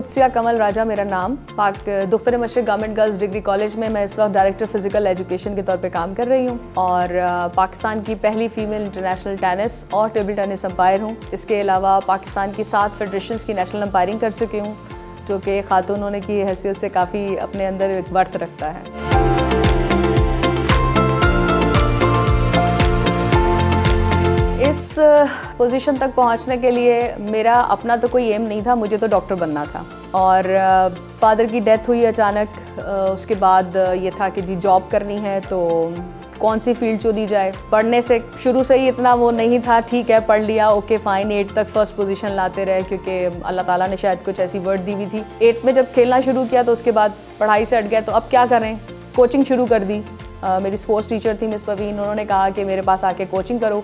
कुत्सिया कमल राजा मेरा नाम। पाक दुख्तर मशरिक गवर्नमेंट गर्ल्स डिग्री कॉलेज में मैं इस वक्त डायरेक्टर फिजिकल एजुकेशन के तौर पे काम कर रही हूँ और पाकिस्तान की पहली फीमेल इंटरनेशनल टेनिस और टेबल टेनिस अंपायर हूँ। इसके अलावा पाकिस्तान की 7 फेडरेशंस की नेशनल अंपायरिंग कर चुकी हूँ, जो कि खातून होने की हैसियत से काफ़ी अपने अंदर एक वर्थ रखता है। इस पोजीशन तक पहुंचने के लिए मेरा अपना तो कोई एम नहीं था, मुझे तो डॉक्टर बनना था। और फादर की डेथ हुई अचानक, उसके बाद ये था कि जी जॉब करनी है तो कौन सी फील्ड चुनी जाए। पढ़ने से शुरू से ही इतना वो नहीं था, ठीक है पढ़ लिया ओके फाइन, 8 तक फर्स्ट पोजीशन लाते रहे क्योंकि अल्लाह ताला ने शायद कुछ ऐसी वर्ड दी हुई थी। 8 में जब खेलना शुरू किया तो उसके बाद पढ़ाई से हट गया, तो अब क्या करें, कोचिंग शुरू कर दी। मेरी स्पोर्ट्स टीचर थी मिस पवीन, उन्होंने कहा कि मेरे पास आके कोचिंग करो।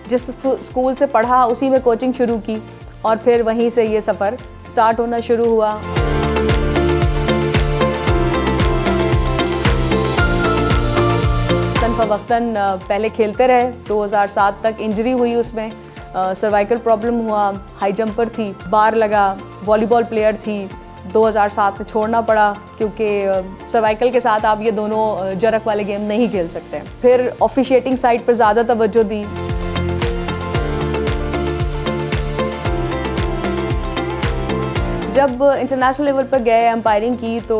जिस स्कूल से पढ़ा उसी में कोचिंग शुरू की और फिर वहीं से ये सफ़र स्टार्ट होना शुरू हुआ। वक्तन पहले खेलते रहे, 2007 तक इंजरी हुई, उसमें सर्वाइकल प्रॉब्लम हुआ, हाई जंपर थी, बार लगा, वॉलीबॉल प्लेयर थी। 2007 में छोड़ना पड़ा क्योंकि सर्वाइकल के साथ आप ये दोनों जरक वाले गेम नहीं खेल सकते। फिर ऑफिशिएटिंग साइड पर ज़्यादा तवज्जो दी। जब इंटरनेशनल लेवल पर गए अंपायरिंग की तो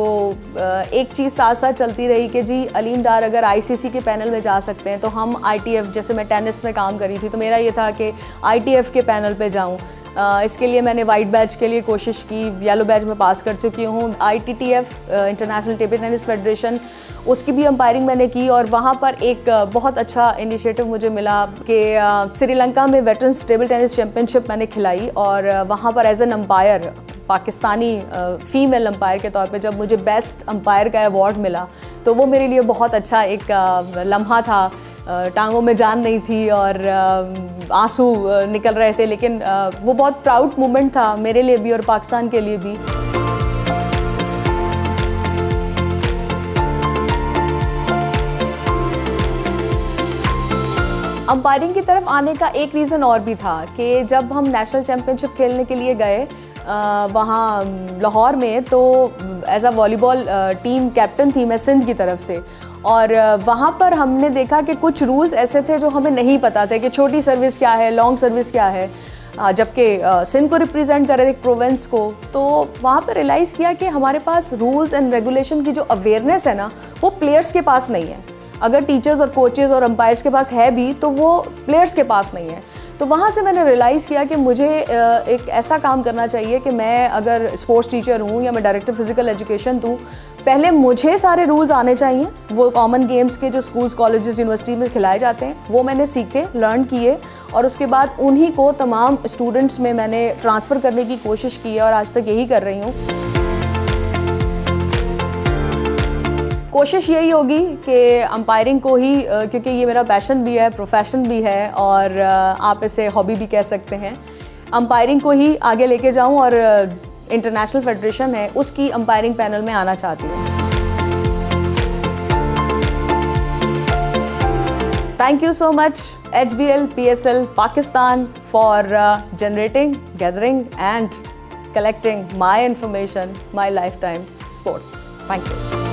एक चीज़ साथ साथ चलती रही कि जी अलीम डार अगर आईसीसी के पैनल में जा सकते हैं तो हम आईटीएफ, जैसे मैं टेनिस में काम करी थी तो मेरा ये था कि आईटीएफ के पैनल पे जाऊं। इसके लिए मैंने वाइट बैच के लिए कोशिश की, येलो बैच में पास कर चुकी हूँ। ITTF international table tennis federation, उसकी भी अंपायरिंग मैंने की और वहाँ पर एक बहुत अच्छा इनिशिएटिव मुझे मिला कि श्रीलंका में वेटरन्स टेबल टेनिस चैम्पियनशिप मैंने खिलाई और वहाँ पर as an umpire, Pakistani female umpire के तौर पे जब मुझे बेस्ट अंपायर का अवार्ड मिला तो वो मेरे लिए बहुत अच्छा एक लम्हा था। टांगों में जान नहीं थी और आंसू निकल रहे थे, लेकिन वो बहुत प्राउड मोमेंट था मेरे लिए भी और पाकिस्तान के लिए भी। अंपायरिंग की तरफ आने का एक रीज़न और भी था कि जब हम नेशनल चैम्पियनशिप खेलने के लिए गए वहाँ लाहौर में, तो as a volleyball team captain थी मैं सिंध की तरफ से, और वहाँ पर हमने देखा कि कुछ रूल्स ऐसे थे जो हमें नहीं पता थे कि छोटी सर्विस क्या है, लॉन्ग सर्विस क्या है। जबकि सिंध को रिप्रेजेंट कर रहे थे, प्रोविंस को, तो वहाँ पर रियलाइज़ किया कि हमारे पास रूल्स एंड रेगुलेशन की जो अवेयरनेस है ना, वो प्लेयर्स के पास नहीं है। अगर टीचर्स और कोचेज़ और अंपायर्स के पास है भी तो वो प्लेयर्स के पास नहीं है। तो वहाँ से मैंने रियलाइज़ किया कि मुझे एक ऐसा काम करना चाहिए कि मैं अगर स्पोर्ट्स टीचर हूँ या मैं डायरेक्टर फिजिकल एजुकेशन दूँ, पहले मुझे सारे रूल्स आने चाहिए। वो कॉमन गेम्स के जो स्कूल्स, कॉलेजेस, यूनिवर्सिटी में खिलाए जाते हैं वो मैंने सीखे, लर्न किए और उसके बाद उन्हीं को तमाम स्टूडेंट्स में मैंने ट्रांसफ़र करने की कोशिश की है और आज तक यही कर रही हूँ। कोशिश यही होगी कि अंपायरिंग को ही, क्योंकि ये मेरा पैशन भी है, प्रोफेशन भी है और आप इसे हॉबी भी कह सकते हैं, अंपायरिंग को ही आगे लेके जाऊं और इंटरनेशनल फेडरेशन है उसकी अंपायरिंग पैनल में आना चाहती हूँ। Thank you so much HBL PSL Pakistan for generating, gathering and collecting my information, my lifetime sports. Thank you.